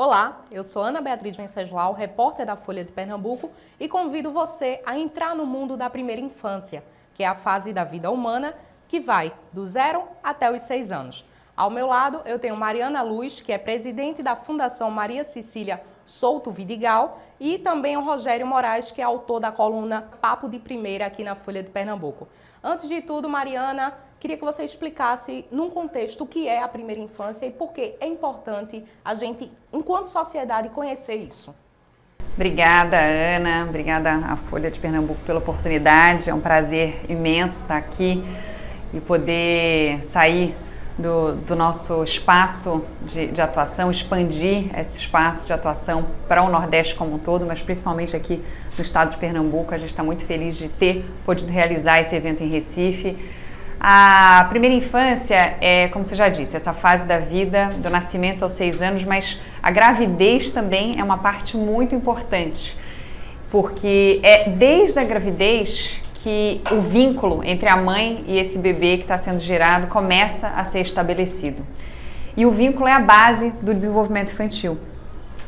Olá, eu sou Ana Beatriz Venceslau, repórter da Folha de Pernambuco e convido você a entrar no mundo da primeira infância, que é a fase da vida humana que vai do 0 até os 6 anos. Ao meu lado eu tenho Mariana Luz, que é presidente da Fundação Maria Cecília Souto Vidigal, e também o Rogério Moraes, que é autor da coluna Papo de Primeira aqui na Folha de Pernambuco. Antes de tudo, Mariana, queria que você explicasse, num contexto, o que é a primeira infância e por que é importante a gente, enquanto sociedade, conhecer isso. Obrigada, Ana. Obrigada à Folha de Pernambuco pela oportunidade. É um prazer imenso estar aqui e poder sair do nosso espaço de atuação, expandir esse espaço de atuação para o Nordeste como um todo, mas principalmente aqui no estado de Pernambuco. A gente está muito feliz de ter podido realizar esse evento em Recife. A primeira infância é, como você já disse, essa fase da vida, do nascimento aos 6 anos, mas a gravidez também é uma parte muito importante, porque é desde a gravidez que o vínculo entre a mãe e esse bebê que está sendo gerado começa a ser estabelecido. E o vínculo é a base do desenvolvimento infantil.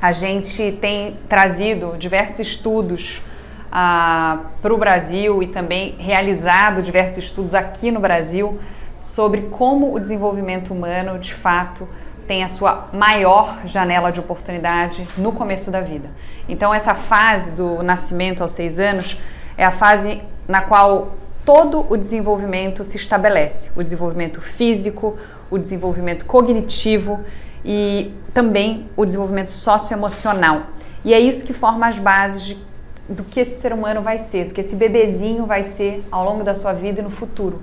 A gente tem trazido diversos estudos para o Brasil e também realizado diversos estudos aqui no Brasil sobre como o desenvolvimento humano, de fato, tem a sua maior janela de oportunidade no começo da vida. Então, essa fase do nascimento aos 6 anos é a fase na qual todo o desenvolvimento se estabelece. O desenvolvimento físico, o desenvolvimento cognitivo e também o desenvolvimento socioemocional. E é isso que forma as bases do que esse ser humano vai ser, do que esse bebezinho vai ser ao longo da sua vida e no futuro.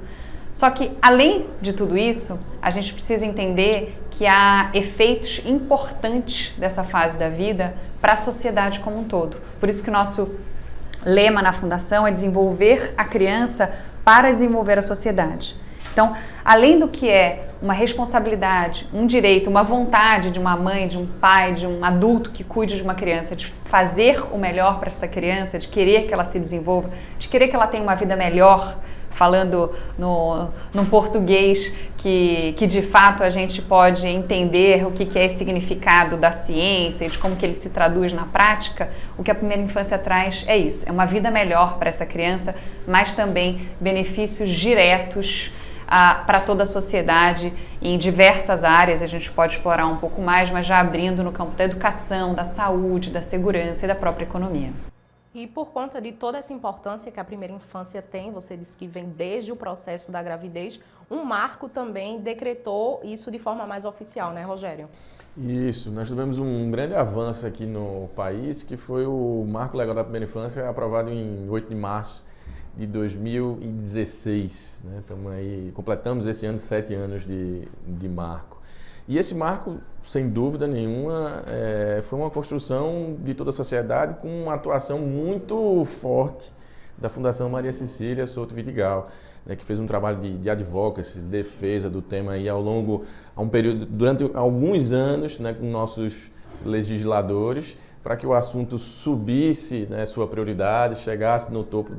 Só que, além de tudo isso, a gente precisa entender que há efeitos importantes dessa fase da vida para a sociedade como um todo. Por isso que o nosso lema na Fundação é desenvolver a criança para desenvolver a sociedade. Então, além do que é uma responsabilidade, um direito, uma vontade de uma mãe, de um pai, de um adulto que cuide de uma criança, de fazer o melhor para essa criança, de querer que ela se desenvolva, de querer que ela tenha uma vida melhor, falando no português que de fato a gente pode entender o que é esse significado da ciência e de como que ele se traduz na prática, o que a primeira infância traz é isso, é uma vida melhor para essa criança, mas também benefícios diretos para toda a sociedade em diversas áreas. A gente pode explorar um pouco mais, mas já abrindo no campo da educação, da saúde, da segurança e da própria economia. E por conta de toda essa importância que a primeira infância tem, você disse que vem desde o processo da gravidez, um marco também decretou isso de forma mais oficial, né, Rogério? Isso, nós tivemos um grande avanço aqui no país, que foi o Marco Legal da Primeira Infância, aprovado em 8 de março de 2016. Né? Completamos esse ano 7 anos de marco. E esse marco, sem dúvida nenhuma, foi uma construção de toda a sociedade com uma atuação muito forte da Fundação Maria Cecília Souto Vidigal, né, que fez um trabalho de advocacy, de defesa do tema aí durante alguns anos, né, com nossos legisladores, para que o assunto subisse, né, sua prioridade, chegasse no topo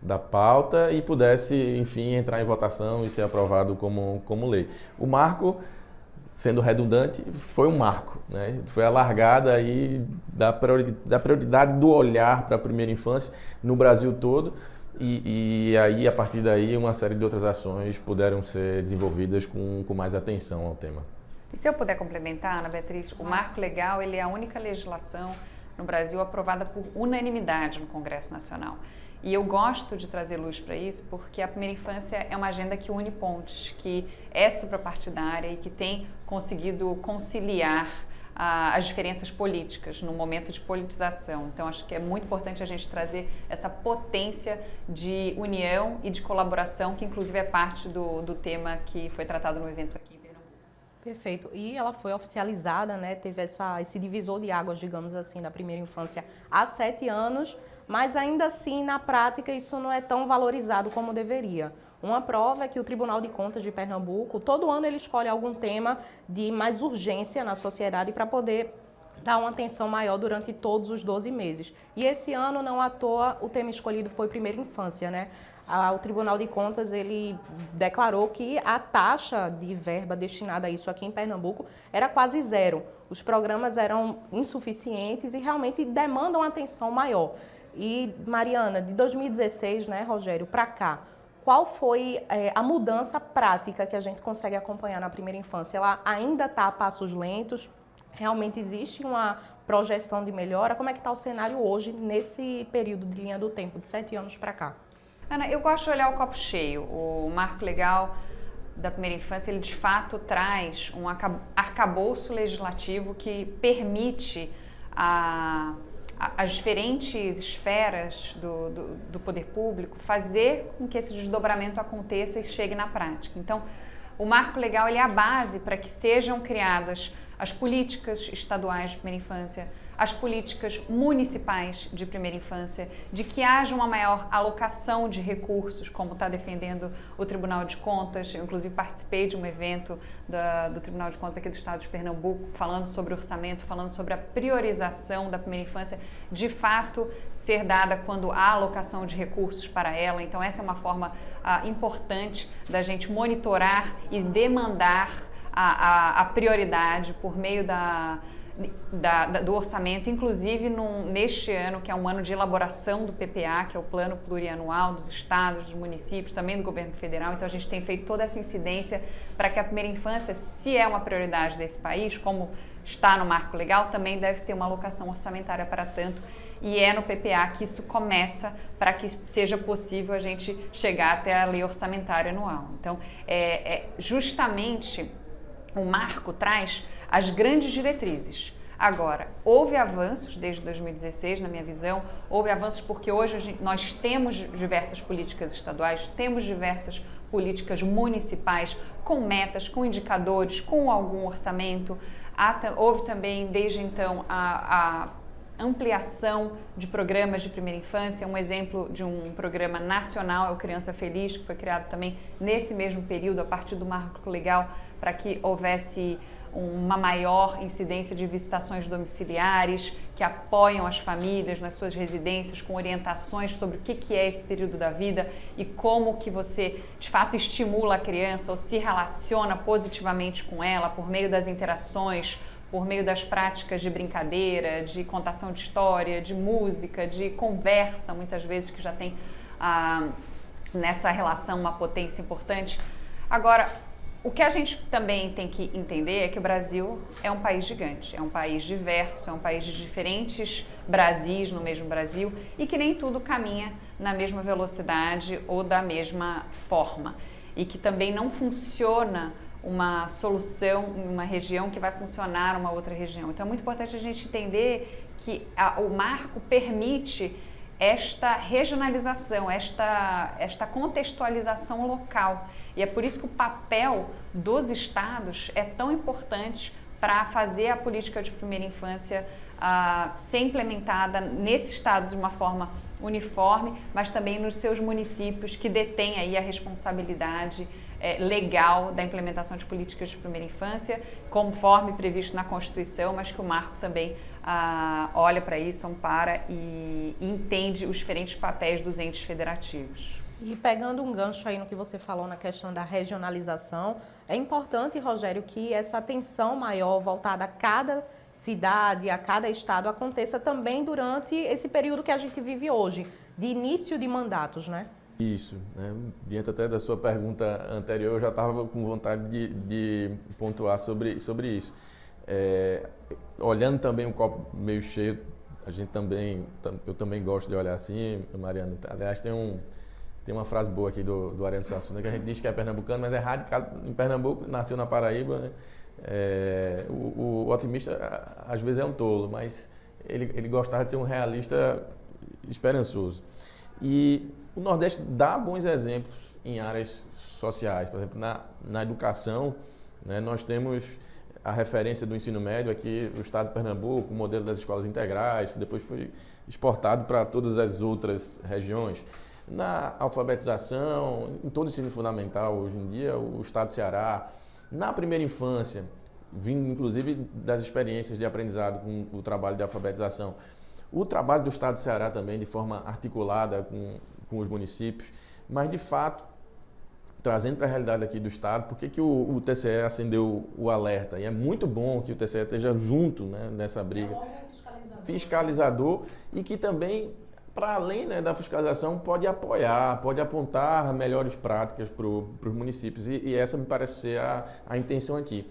da pauta e pudesse, enfim, entrar em votação e ser aprovado como lei. O marco, sendo redundante, foi um marco, né? Foi a largada aí da prioridade do olhar para a primeira infância no Brasil todo e aí, a partir daí, uma série de outras ações puderam ser desenvolvidas com mais atenção ao tema. E se eu puder complementar, Ana Beatriz, o Marco Legal ele é a única legislação no Brasil aprovada por unanimidade no Congresso Nacional. E eu gosto de trazer luz para isso porque a primeira infância é uma agenda que une pontes, que é suprapartidária e que tem conseguido conciliar as diferenças políticas no momento de politização. Então, acho que é muito importante a gente trazer essa potência de união e de colaboração, que inclusive é parte do tema que foi tratado no evento aqui em Pernambuco. Perfeito. E ela foi oficializada, né? Teve esse divisor de águas, digamos assim, da primeira infância há 7 anos, mas ainda assim, na prática, isso não é tão valorizado como deveria. Uma prova é que o Tribunal de Contas de Pernambuco, todo ano ele escolhe algum tema de mais urgência na sociedade para poder dar uma atenção maior durante todos os 12 meses. E esse ano, não à toa, o tema escolhido foi primeira infância, né? o Tribunal de Contas ele declarou que a taxa de verba destinada a isso aqui em Pernambuco era quase zero. Os programas eram insuficientes e realmente demandam atenção maior. E, Mariana, de 2016, né, Rogério, para cá, qual foi a mudança prática que a gente consegue acompanhar na primeira infância? Ela ainda está a passos lentos? Realmente existe uma projeção de melhora? Como é que está o cenário hoje, nesse período de linha do tempo, de 7 anos para cá? Ana, eu gosto de olhar o copo cheio. O marco legal da primeira infância, ele de fato traz um arcabouço legislativo que permite as diferentes esferas do poder público fazer com que esse desdobramento aconteça e chegue na prática. Então, o marco legal ele é a base para que sejam criadas as políticas estaduais de primeira infância, as políticas municipais de primeira infância, de que haja uma maior alocação de recursos, como está defendendo o Tribunal de Contas. Eu, inclusive, participei de um evento do Tribunal de Contas aqui do Estado de Pernambuco, falando sobre orçamento, falando sobre a priorização da primeira infância, de fato, ser dada quando há alocação de recursos para ela. Então, essa é uma forma importante da gente monitorar e demandar a prioridade por meio do orçamento, inclusive neste ano, que é um ano de elaboração do PPA, que é o Plano Plurianual dos Estados, dos municípios, também do governo federal. Então a gente tem feito toda essa incidência para que a primeira infância, se é uma prioridade desse país, como está no marco legal, também deve ter uma alocação orçamentária para tanto. E é no PPA que isso começa para que seja possível a gente chegar até a lei orçamentária anual. Então, justamente o marco traz as grandes diretrizes. Agora, houve avanços desde 2016, na minha visão, houve avanços porque hoje nós temos diversas políticas estaduais, temos diversas políticas municipais com metas, com indicadores, com algum orçamento. Houve também, desde então, a ampliação de programas de primeira infância. Um exemplo de um programa nacional é o Criança Feliz, que foi criado também nesse mesmo período, a partir do marco legal, para que houvesse uma maior incidência de visitações domiciliares que apoiam as famílias nas suas residências com orientações sobre o que é esse período da vida e como que você de fato estimula a criança ou se relaciona positivamente com ela por meio das interações, por meio das práticas de brincadeira, de contação de história, de música, de conversa, muitas vezes que já tem nessa relação uma potência importante. Agora, o que a gente também tem que entender é que o Brasil é um país gigante, é um país diverso, é um país de diferentes Brasis no mesmo Brasil e que nem tudo caminha na mesma velocidade ou da mesma forma e que também não funciona uma solução em uma região que vai funcionar numa outra região. Então é muito importante a gente entender que o marco permite esta regionalização, esta contextualização local. E é por isso que o papel dos estados é tão importante para fazer a política de primeira infância ser implementada nesse estado de uma forma uniforme, mas também nos seus municípios que detêm aí a responsabilidade legal da implementação de políticas de primeira infância, conforme previsto na Constituição, mas que o marco também olha para isso, ampara e entende os diferentes papéis dos entes federativos. E pegando um gancho aí no que você falou na questão da regionalização, é importante, Rogério, que essa atenção maior voltada a cada cidade, a cada estado, aconteça também durante esse período que a gente vive hoje, de início de mandatos, né? Isso, né? Diante até da sua pergunta anterior, eu já estava com vontade de pontuar sobre isso. Olhando também o copo meio cheio, eu também gosto de olhar assim, Mariana. Aliás, tem uma frase boa aqui do Ariano Suassuna, que a gente diz que é pernambucano, mas é radicado em Pernambuco, nasceu na Paraíba, né? O otimista às vezes é um tolo, mas ele gostava de ser um realista esperançoso. E o Nordeste dá bons exemplos em áreas sociais. Por exemplo, na educação, né, nós temos a referência do ensino médio aqui no estado de Pernambuco, o modelo das escolas integrais, que depois foi exportado para todas as outras regiões. Na alfabetização, em todo o ensino fundamental, hoje em dia, o estado do Ceará. Na primeira infância, vindo inclusive das experiências de aprendizado com o trabalho de alfabetização. O trabalho do estado do Ceará também, de forma articulada com os municípios. Mas, de fato, trazendo para a realidade aqui do Estado, por que o TCE acendeu o alerta? E é muito bom que o TCE esteja junto, né, nessa briga. Fiscalizador e que também, para além, né, da fiscalização, pode apoiar, pode apontar melhores práticas para os municípios. E essa me parece ser a intenção aqui.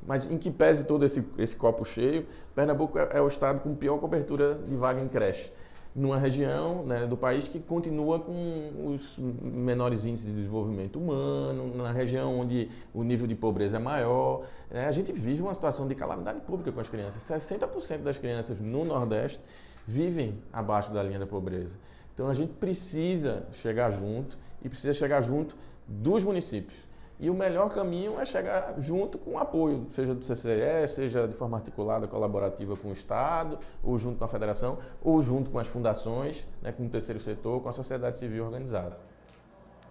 Mas em que pese todo esse copo cheio, Pernambuco é o estado com pior cobertura de vaga em creche, numa região, né, do país que continua com os menores índices de desenvolvimento humano, na região onde o nível de pobreza é maior. A gente vive uma situação de calamidade pública com as crianças. 60% das crianças no Nordeste vivem abaixo da linha da pobreza. Então a gente precisa chegar junto e precisa chegar junto dos municípios. E o melhor caminho é chegar junto com o apoio, seja do CCE, seja de forma articulada, colaborativa com o Estado, ou junto com a Federação, ou junto com as fundações, né, com o terceiro setor, com a sociedade civil organizada.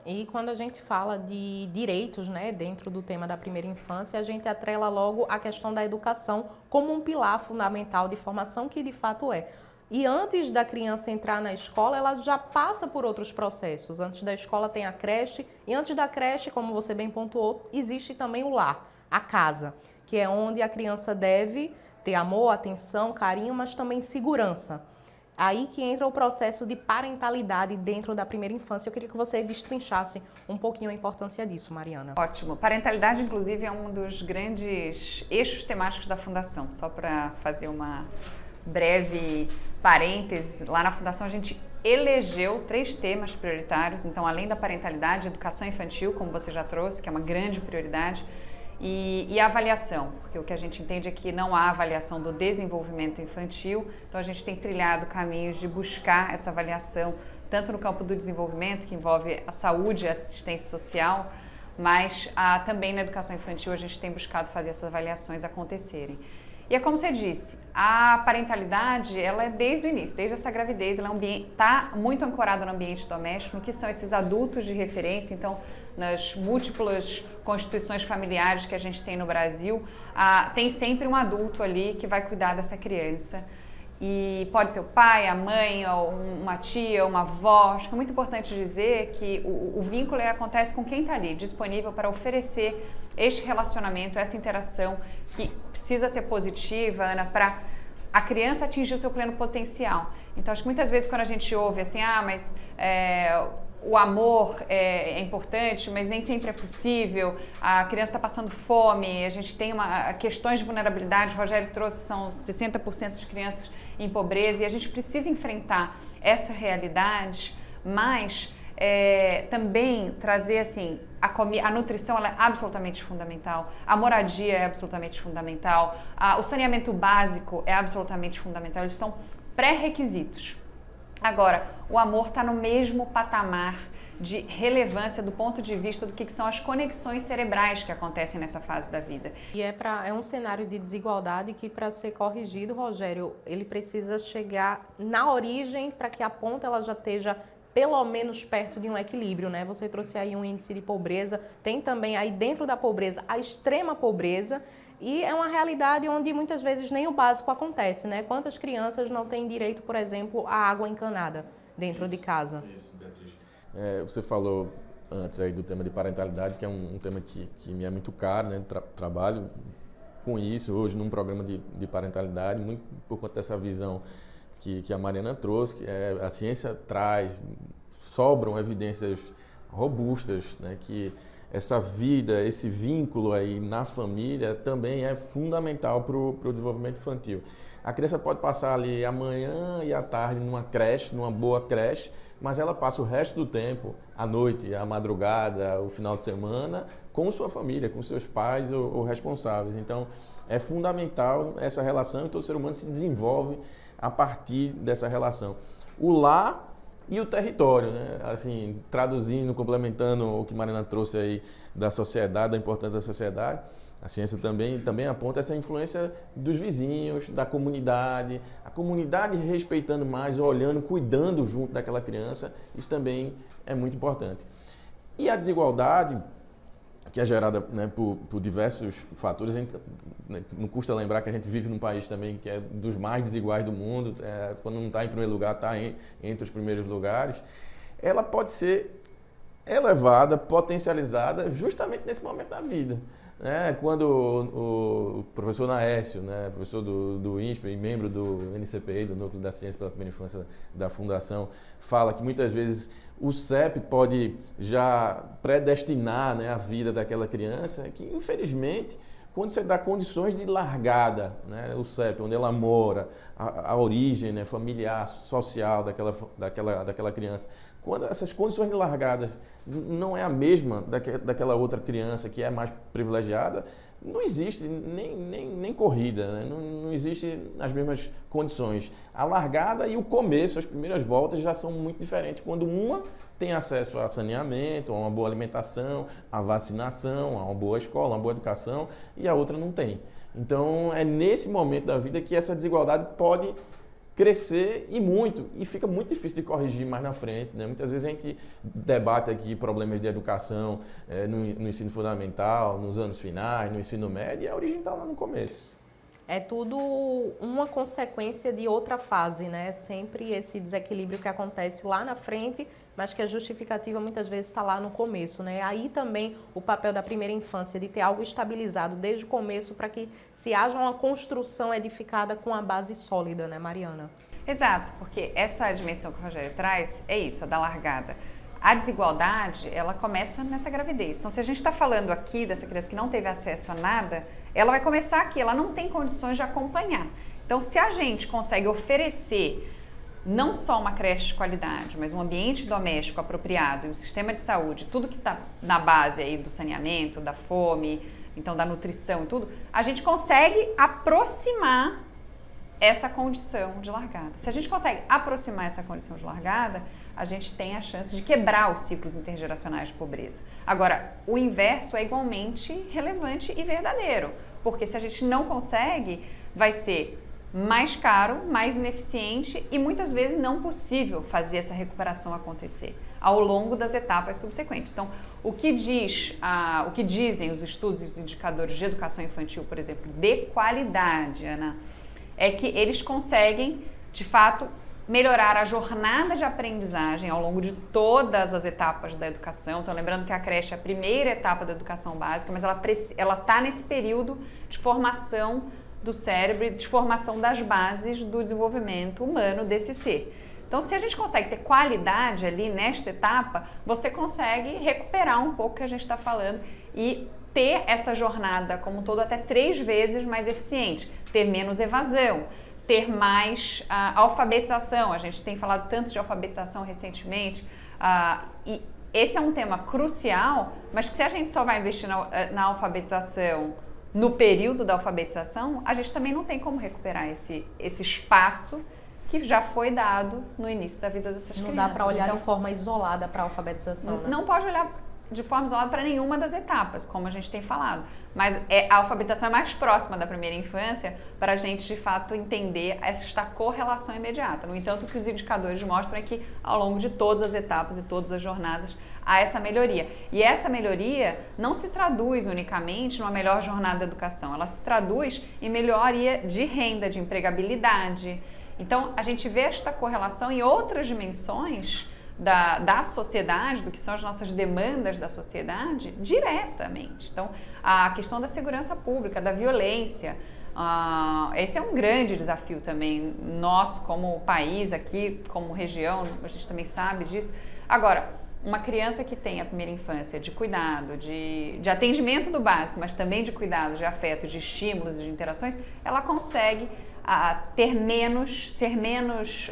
E quando a gente fala de direitos, né, dentro do tema da primeira infância, a gente atrela logo a questão da educação como um pilar fundamental de formação que de fato é. E antes da criança entrar na escola, ela já passa por outros processos. Antes da escola tem a creche, e antes da creche, como você bem pontuou, existe também o lar, a casa, que é onde a criança deve ter amor, atenção, carinho, mas também segurança. Aí que entra o processo de parentalidade dentro da primeira infância. Eu queria que você destrinchasse um pouquinho a importância disso, Mariana. Ótimo. Parentalidade, inclusive, é um dos grandes eixos temáticos da Fundação. Só para fazer uma breve parêntese, lá na Fundação a gente elegeu 3 temas prioritários. Então, além da parentalidade, educação infantil, como você já trouxe, que é uma grande prioridade, e a avaliação, porque o que a gente entende é que não há avaliação do desenvolvimento infantil, então a gente tem trilhado caminhos de buscar essa avaliação, tanto no campo do desenvolvimento, que envolve a saúde e a assistência social, mas também na educação infantil a gente tem buscado fazer essas avaliações acontecerem. E é como você disse, a parentalidade, ela é desde o início, desde essa gravidez, ela está muito ancorada no ambiente doméstico, no que são esses adultos de referência. Então, nas múltiplas constituições familiares que a gente tem no Brasil, tem sempre um adulto ali que vai cuidar dessa criança. E pode ser o pai, a mãe, ou uma tia, uma avó. Acho que é muito importante dizer que o vínculo acontece com quem está ali, disponível para oferecer este relacionamento, essa interação que precisa ser positiva, Ana, para a criança atingir o seu pleno potencial. Então, acho que muitas vezes quando a gente ouve assim, mas o amor é importante, mas nem sempre é possível, a criança está passando fome, a gente tem questões de vulnerabilidade, o Rogério trouxe, são 60% de crianças em pobreza, e a gente precisa enfrentar essa realidade, mas também trazer assim, a nutrição ela é absolutamente fundamental, a moradia é absolutamente fundamental, o saneamento básico é absolutamente fundamental, eles são pré-requisitos. Agora, o amor está no mesmo patamar de relevância do ponto de vista do que são as conexões cerebrais que acontecem nessa fase da vida. E é um cenário de desigualdade que, para ser corrigido, Rogério, ele precisa chegar na origem para que a ponta ela já esteja pelo menos perto de um equilíbrio, né? Você trouxe aí um índice de pobreza, tem também aí dentro da pobreza a extrema pobreza, e é uma realidade onde muitas vezes nem o básico acontece, né? Quantas crianças não têm direito, por exemplo, à água encanada dentro de casa? Isso, Beatriz. Você falou antes aí do tema de parentalidade, que é um tema que me é muito caro, né? Trabalho com isso hoje num programa de parentalidade, muito por conta dessa visão que a Mariana trouxe, que a ciência traz, sobram evidências robustas, né? Que essa vida, esse vínculo aí na família também é fundamental para o desenvolvimento infantil. A criança pode passar ali a manhã e a tarde numa creche, numa boa creche, mas ela passa o resto do tempo, à noite, à madrugada, o final de semana, com sua família, com seus pais ou responsáveis. Então, é fundamental essa relação e todo ser humano se desenvolve a partir dessa relação. O lar e o território, né? Assim, traduzindo, complementando o que Mariana trouxe aí da sociedade, da importância da sociedade, a ciência também aponta essa influência dos vizinhos, da comunidade, a comunidade respeitando mais, olhando, cuidando junto daquela criança, isso também é muito importante. E a desigualdade, que é gerada, né, por diversos fatores, não custa lembrar que a gente vive num país também que é dos mais desiguais do mundo, quando não está em primeiro lugar, está entre os primeiros lugares. Ela pode ser elevada, potencializada justamente nesse momento da vida. Quando o professor Naércio, professor do INSPE e membro do NCPI, do Núcleo da Ciência pela Primeira Infância da Fundação, fala que muitas vezes o CEP pode já predestinar a vida daquela criança, que infelizmente, quando você dá condições de largada, o CEP, onde ela mora, a origem familiar, social daquela criança, quando essas condições de largada não é a mesma daquela outra criança que é mais privilegiada, não existe nem corrida, não existe as mesmas condições. A largada e o começo, as primeiras voltas já são muito diferentes, quando uma tem acesso a saneamento, a uma boa alimentação, a vacinação, a uma boa escola, uma boa educação, e a outra não tem. Então é nesse momento da vida que essa desigualdade pode crescer e muito, e fica muito difícil de corrigir mais na frente. Muitas vezes a gente debate aqui problemas de educação no ensino fundamental, nos anos finais, no ensino médio, e a origem está lá no começo. É tudo uma consequência de outra fase, Sempre esse desequilíbrio que acontece lá na frente, mas que a justificativa muitas vezes está lá no começo, Aí também o papel da primeira infância de ter algo estabilizado desde o começo para que se haja uma construção edificada com a base sólida, Mariana? Exato, porque essa dimensão que o Rogério traz é isso, a da largada. A desigualdade, ela começa nessa gravidez. Então, se a gente está falando aqui dessa criança que não teve acesso a nada, ela vai começar aqui, ela não tem condições de acompanhar. Então, se a gente consegue oferecer não só uma creche de qualidade, mas um ambiente doméstico apropriado e um sistema de saúde, tudo que está na base aí do saneamento, da fome, então da nutrição e tudo, a gente consegue aproximar essa condição de largada. Se a gente consegue aproximar essa condição de largada, a gente tem a chance de quebrar os ciclos intergeracionais de pobreza. Agora, o inverso é igualmente relevante e verdadeiro, porque se a gente não consegue, vai ser mais caro, mais ineficiente e muitas vezes não possível fazer essa recuperação acontecer ao longo das etapas subsequentes. Então, o que dizem os estudos e os indicadores de educação infantil, por exemplo, de qualidade, Ana, é que eles conseguem, de fato, melhorar a jornada de aprendizagem ao longo de todas as etapas da educação. Então, lembrando que a creche é a primeira etapa da educação básica, mas ela está nesse período de formação do cérebro e de formação das bases do desenvolvimento humano desse ser. Então, se a gente consegue ter qualidade ali nesta etapa, você consegue recuperar um pouco o que a gente está falando e ter essa jornada como um todo até 3 vezes mais eficiente, ter menos evasão, ter mais alfabetização. A gente tem falado tanto de alfabetização recentemente, e esse é um tema crucial, mas que se a gente só vai investir na alfabetização no período da alfabetização, a gente também não tem como recuperar esse espaço que já foi dado no início da vida dessas crianças. Não dá para olhar de forma isolada para a alfabetização, Não pode olhar de forma isolada para nenhuma das etapas, como a gente tem falado. Mas a alfabetização é mais próxima da primeira infância para a gente, de fato, entender esta correlação imediata. No entanto, o que os indicadores mostram é que, ao longo de todas as etapas e todas as jornadas, há essa melhoria. E essa melhoria não se traduz unicamente numa melhor jornada de educação, ela se traduz em melhoria de renda, de empregabilidade. Então, a gente vê esta correlação em outras dimensões da sociedade, do que são as nossas demandas da sociedade, diretamente. Então, a questão da segurança pública, da violência, esse é um grande desafio também nosso como país aqui, como região, a gente também sabe disso. Agora, uma criança que tem a primeira infância de cuidado, de atendimento do básico, mas também de cuidado, de afeto, de estímulos, de interações, ela consegue ser menos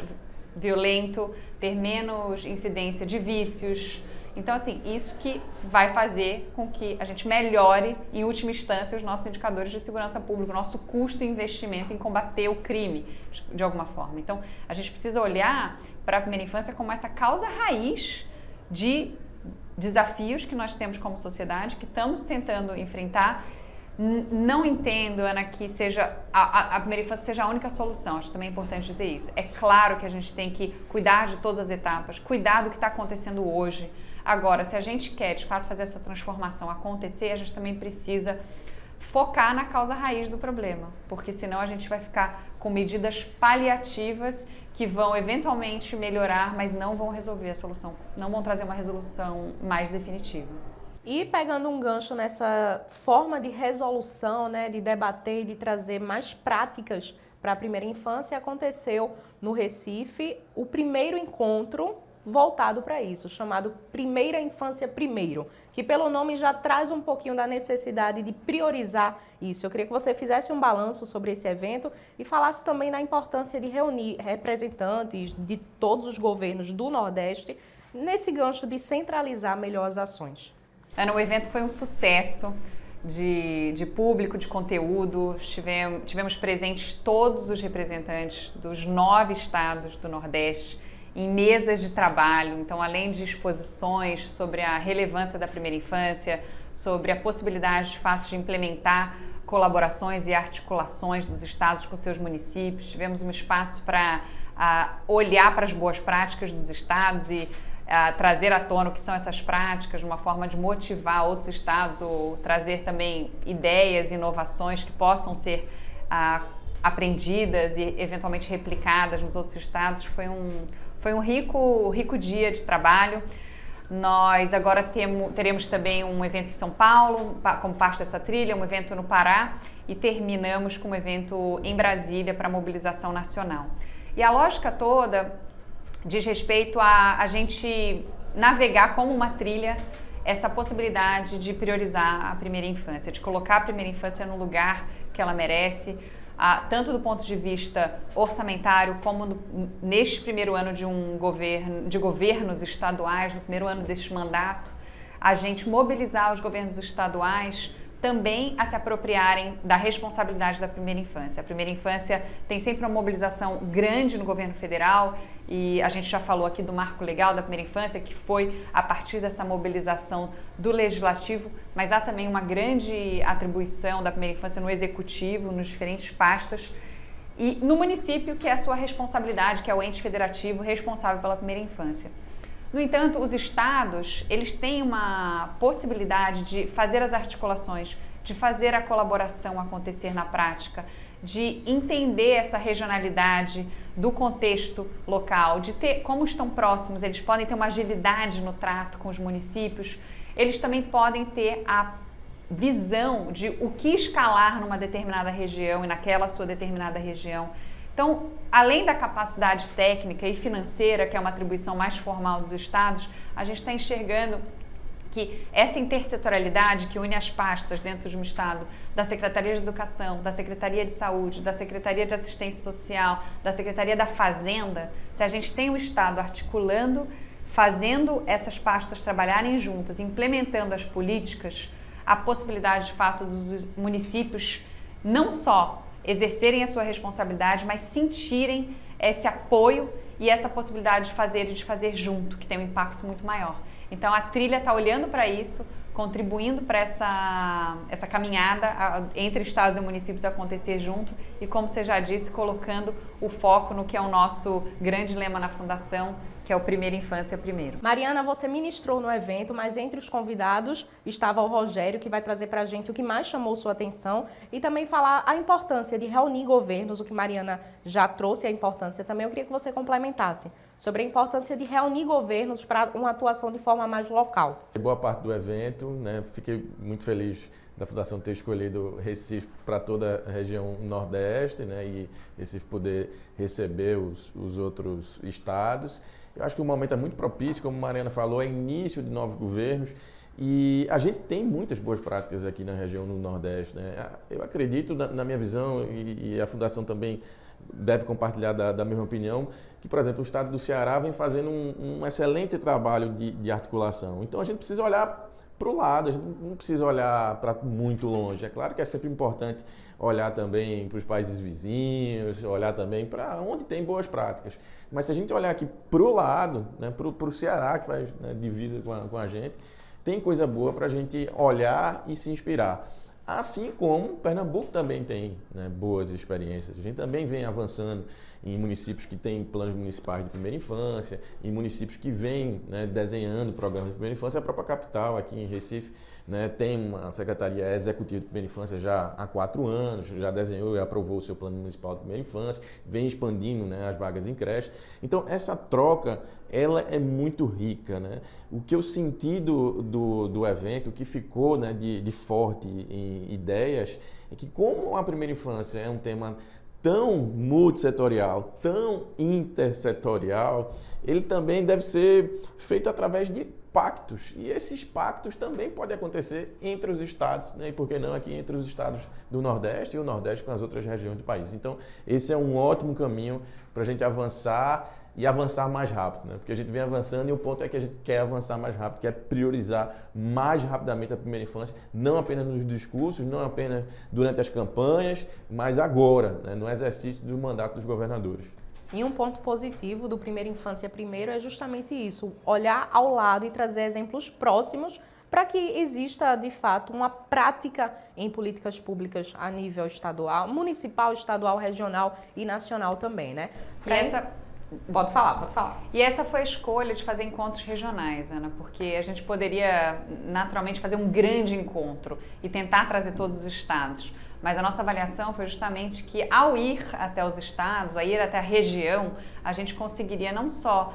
violento, ter menos incidência de vícios. Então, assim, isso que vai fazer com que a gente melhore, em última instância, os nossos indicadores de segurança pública, o nosso custo e investimento em combater o crime, de alguma forma. Então, a gente precisa olhar para a primeira infância como essa causa raiz de desafios que nós temos como sociedade, que estamos tentando enfrentar. Não entendo, Ana, que a primeira infância seja a única solução. Acho também importante dizer isso. É claro que a gente tem que cuidar de todas as etapas, cuidar do que está acontecendo hoje. Agora, se a gente quer, de fato, fazer essa transformação acontecer, a gente também precisa focar na causa raiz do problema, porque senão a gente vai ficar com medidas paliativas que vão eventualmente melhorar, mas não vão resolver a solução, não vão trazer uma resolução mais definitiva. E pegando um gancho nessa forma de resolução, né, de debater e de trazer mais práticas para a primeira infância, aconteceu no Recife o primeiro encontro voltado para isso, chamado Primeira Infância Primeiro, que pelo nome já traz um pouquinho da necessidade de priorizar isso. Eu queria que você fizesse um balanço sobre esse evento e falasse também da importância de reunir representantes de todos os governos do Nordeste nesse gancho de centralizar melhor as ações. Ana, o evento foi um sucesso de público, de conteúdo. Tivemos presentes todos os representantes dos 9 estados do Nordeste em mesas de trabalho. Então, além de exposições sobre a relevância da primeira infância, sobre a possibilidade de fato de implementar colaborações e articulações dos estados com seus municípios, tivemos um espaço para olhar para as boas práticas dos estados e trazer à tona o que são essas práticas, uma forma de motivar outros estados ou trazer também ideias, inovações que possam ser aprendidas e eventualmente replicadas nos outros estados. Foi um rico dia de trabalho. Nós agora teremos também um evento em São Paulo, como parte dessa trilha, um evento no Pará e terminamos com um evento em Brasília para mobilização nacional. E a lógica toda diz respeito a gente navegar como uma trilha essa possibilidade de priorizar a primeira infância, de colocar a primeira infância no lugar que ela merece, tanto do ponto de vista orçamentário como neste primeiro ano de governos estaduais, no primeiro ano deste mandato, a gente mobilizar os governos estaduais também a se apropriarem da responsabilidade da primeira infância. A primeira infância tem sempre uma mobilização grande no governo federal e a gente já falou aqui do marco legal da primeira infância, que foi a partir dessa mobilização do legislativo, mas há também uma grande atribuição da primeira infância no executivo, nos diferentes pastas, e no município, que é a sua responsabilidade, que é o ente federativo responsável pela primeira infância. No entanto, os estados, eles têm uma possibilidade de fazer as articulações, de fazer a colaboração acontecer na prática, de entender essa regionalidade do contexto local, de ter como estão próximos, eles podem ter uma agilidade no trato com os municípios, eles também podem ter a visão de o que escalar numa determinada região e naquela sua determinada região. Então, além da capacidade técnica e financeira, que é uma atribuição mais formal dos estados, a gente está enxergando que essa intersetorialidade que une as pastas dentro de um estado, da Secretaria de Educação, da Secretaria de Saúde, da Secretaria de Assistência Social, da Secretaria da Fazenda, se a gente tem um estado articulando, fazendo essas pastas trabalharem juntas, implementando as políticas, a possibilidade de fato dos municípios não só exercerem a sua responsabilidade, mas sentirem esse apoio e essa possibilidade de fazer e de fazer junto, que tem um impacto muito maior. Então a trilha está olhando para isso, contribuindo para essa caminhada entre estados e municípios acontecer junto e, como você já disse, colocando o foco no que é o nosso grande lema na Fundação, que é o Primeira Infância Primeiro. Mariana, você ministrou no evento, mas entre os convidados estava o Rogério, que vai trazer para a gente o que mais chamou sua atenção e também falar a importância de reunir governos, o que Mariana já trouxe a importância também. Eu queria que você complementasse sobre a importância de reunir governos para uma atuação de forma mais local. Boa parte do evento, né? Fiquei muito feliz da Fundação ter escolhido Recife para toda a região Nordeste, né? E Recife poder receber os outros estados. Eu acho que o momento é muito propício, como a Mariana falou, é início de novos governos e a gente tem muitas boas práticas aqui na região no Nordeste, né? Eu acredito, na minha visão, e a Fundação também deve compartilhar da mesma opinião, que, por exemplo, o estado do Ceará vem fazendo um excelente trabalho de articulação. Então a gente precisa olhar para o lado, a gente não precisa olhar para muito longe. É claro que é sempre importante olhar também para os países vizinhos, olhar também para onde tem boas práticas. Mas se a gente olhar aqui para o lado, né, para o Ceará, que faz, né, divisa com a gente, tem coisa boa para a gente olhar e se inspirar. Assim como Pernambuco também tem, né, boas experiências. A gente também vem avançando em municípios que têm planos municipais de primeira infância, em municípios que vêm, né, desenhando programas de primeira infância. A própria capital, aqui em Recife, né? Tem uma Secretaria Executiva de Primeira Infância já há 4 anos, já desenhou e aprovou o seu Plano Municipal de Primeira Infância, vem expandindo, né, as vagas em creche. Então, essa troca, ela é muito rica, né? O que eu senti do evento, o que ficou, né, de forte em ideias, é que como a primeira infância é um tema tão multissetorial, tão intersetorial, ele também deve ser feito através de pactos. E esses pactos também podem acontecer entre os estados, né? E por que não aqui entre os estados do Nordeste e o Nordeste com as outras regiões do país. Então, esse é um ótimo caminho para a gente avançar e avançar mais rápido, né? Porque a gente vem avançando e o ponto é que a gente quer avançar mais rápido, quer priorizar mais rapidamente a primeira infância, não apenas nos discursos, não apenas durante as campanhas, mas agora, né, no exercício do mandato dos governadores. E um ponto positivo do Primeira Infância Primeiro é justamente isso, olhar ao lado e trazer exemplos próximos para que exista, de fato, uma prática em políticas públicas a nível estadual, municipal, estadual, regional e nacional também, né? Pode falar. E essa foi a escolha de fazer encontros regionais, Ana, porque a gente poderia naturalmente fazer um grande encontro e tentar trazer todos os estados. Mas a nossa avaliação foi justamente que ao ir até os estados, a ir até a região, a gente conseguiria não só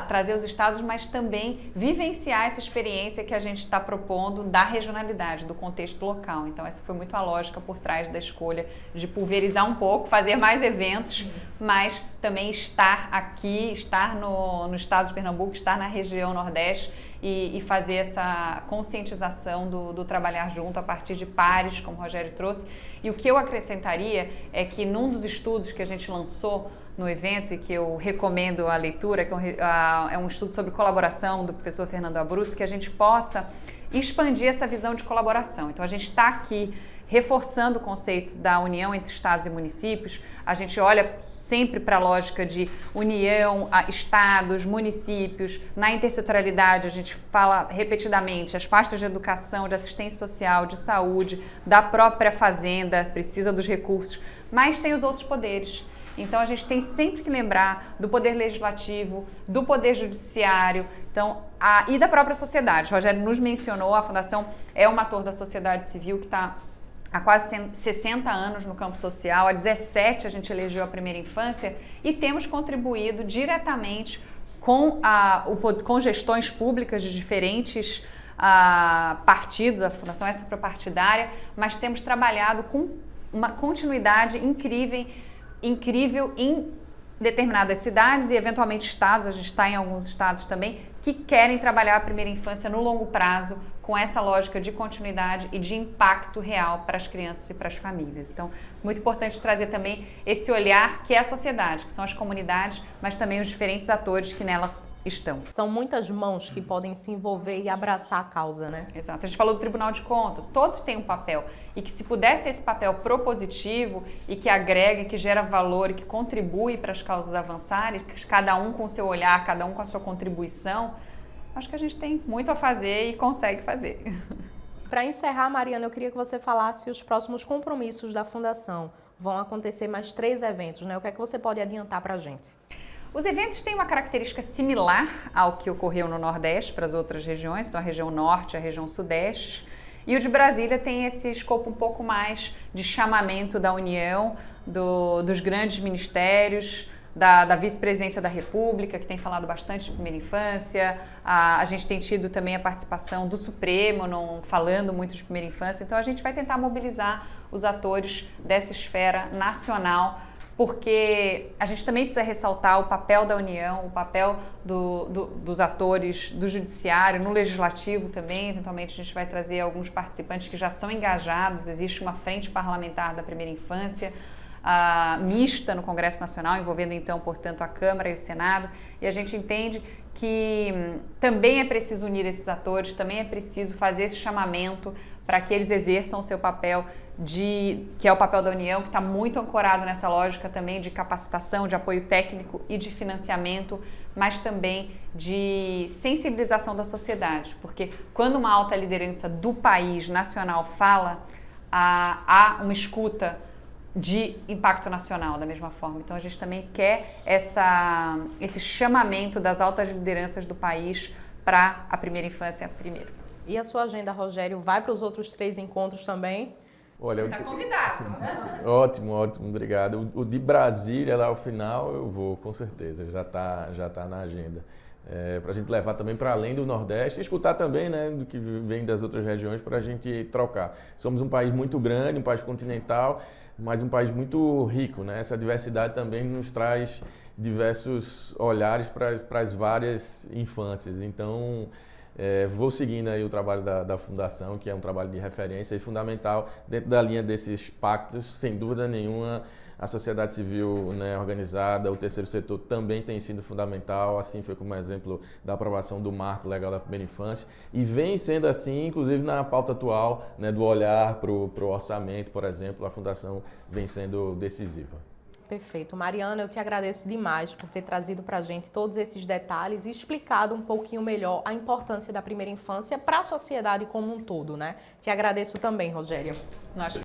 trazer os estados, mas também vivenciar essa experiência que a gente está propondo da regionalidade, do contexto local. Então essa foi muito a lógica por trás da escolha de pulverizar um pouco, fazer mais eventos, mas também estar aqui, estar no estado de Pernambuco, estar na região Nordeste, e fazer essa conscientização do trabalhar junto a partir de pares, como o Rogério trouxe. E o que eu acrescentaria é que num dos estudos que a gente lançou no evento e que eu recomendo a leitura, que é um estudo sobre colaboração do professor Fernando Abruzzi, que a gente possa expandir essa visão de colaboração. Então a gente está aqui reforçando o conceito da união entre estados e municípios. A gente olha sempre para a lógica de união, estados, municípios. Na intersetorialidade, a gente fala repetidamente, as pastas de educação, de assistência social, de saúde, da própria fazenda, precisa dos recursos, mas tem os outros poderes. Então, a gente tem sempre que lembrar do poder legislativo, do poder judiciário, e da própria sociedade. O Rogério nos mencionou, a Fundação é um ator da sociedade civil que está há quase 60 anos no campo social, há 17 a gente elegeu a primeira infância e temos contribuído diretamente com gestões públicas de diferentes partidos, a Fundação é suprapartidária, mas temos trabalhado com uma continuidade incrível em determinadas cidades e eventualmente estados, a gente está em alguns estados também, que querem trabalhar a primeira infância no longo prazo com essa lógica de continuidade e de impacto real para as crianças e para as famílias. Então, muito importante trazer também esse olhar que é a sociedade, que são as comunidades, mas também os diferentes atores que nela estão. São muitas mãos que podem se envolver e abraçar a causa, né? Exato. A gente falou do Tribunal de Contas, todos têm um papel e que se pudesse esse papel propositivo e que agrega, que gera valor e que contribui para as causas avançarem, cada um com o seu olhar, cada um com a sua contribuição, acho que a gente tem muito a fazer e consegue fazer. Para encerrar, Mariana, eu queria que você falasse os próximos compromissos da Fundação. Vão acontecer mais 3 eventos, né? O que é que você pode adiantar para a gente? Os eventos têm uma característica similar ao que ocorreu no Nordeste para as outras regiões, então a região Norte, a região Sudeste. E o de Brasília tem esse escopo um pouco mais de chamamento da União, dos grandes ministérios, da Vice-Presidência da República, que tem falado bastante de primeira infância. A gente tem tido também a participação do Supremo, falando muito de primeira infância. Então a gente vai tentar mobilizar os atores dessa esfera nacional, porque a gente também precisa ressaltar o papel da União, o papel dos atores do Judiciário, no Legislativo também. Eventualmente a gente vai trazer alguns participantes que já são engajados, existe uma frente parlamentar da primeira infância, mista no Congresso Nacional, envolvendo então, portanto, a Câmara e o Senado, e a gente entende que também é preciso unir esses atores, também é preciso fazer esse chamamento para que eles exerçam o seu papel, que é o papel da União, que está muito ancorado nessa lógica também de capacitação, de apoio técnico e de financiamento, mas também de sensibilização da sociedade, porque quando uma alta liderança do país nacional fala, há uma escuta de impacto nacional da mesma forma. Então a gente também quer esse chamamento das altas lideranças do país para a primeira infância primeiro. E a sua agenda, Rogério, vai para os outros 3 encontros também? Olha, Está convidado. ótimo, obrigado. O de Brasília, lá ao final, eu vou, com certeza, já tá na agenda. Para a gente levar também para além do Nordeste e escutar também, né, do que vem das outras regiões para a gente trocar. Somos um país muito grande, um país continental, mas um país muito rico, né? Essa diversidade também nos traz diversos olhares para as várias infâncias. Então, vou seguindo aí o trabalho da Fundação, que é um trabalho de referência e fundamental dentro da linha desses pactos, sem dúvida nenhuma. A sociedade civil, né, organizada, o terceiro setor também tem sido fundamental, assim foi como exemplo da aprovação do Marco Legal da Primeira Infância e vem sendo assim, inclusive na pauta atual, né, do olhar para o orçamento, por exemplo, a Fundação vem sendo decisiva. Perfeito. Mariana, eu te agradeço demais por ter trazido para a gente todos esses detalhes e explicado um pouquinho melhor a importância da primeira infância para a sociedade como um todo, né? Te agradeço também, Rogério. Nós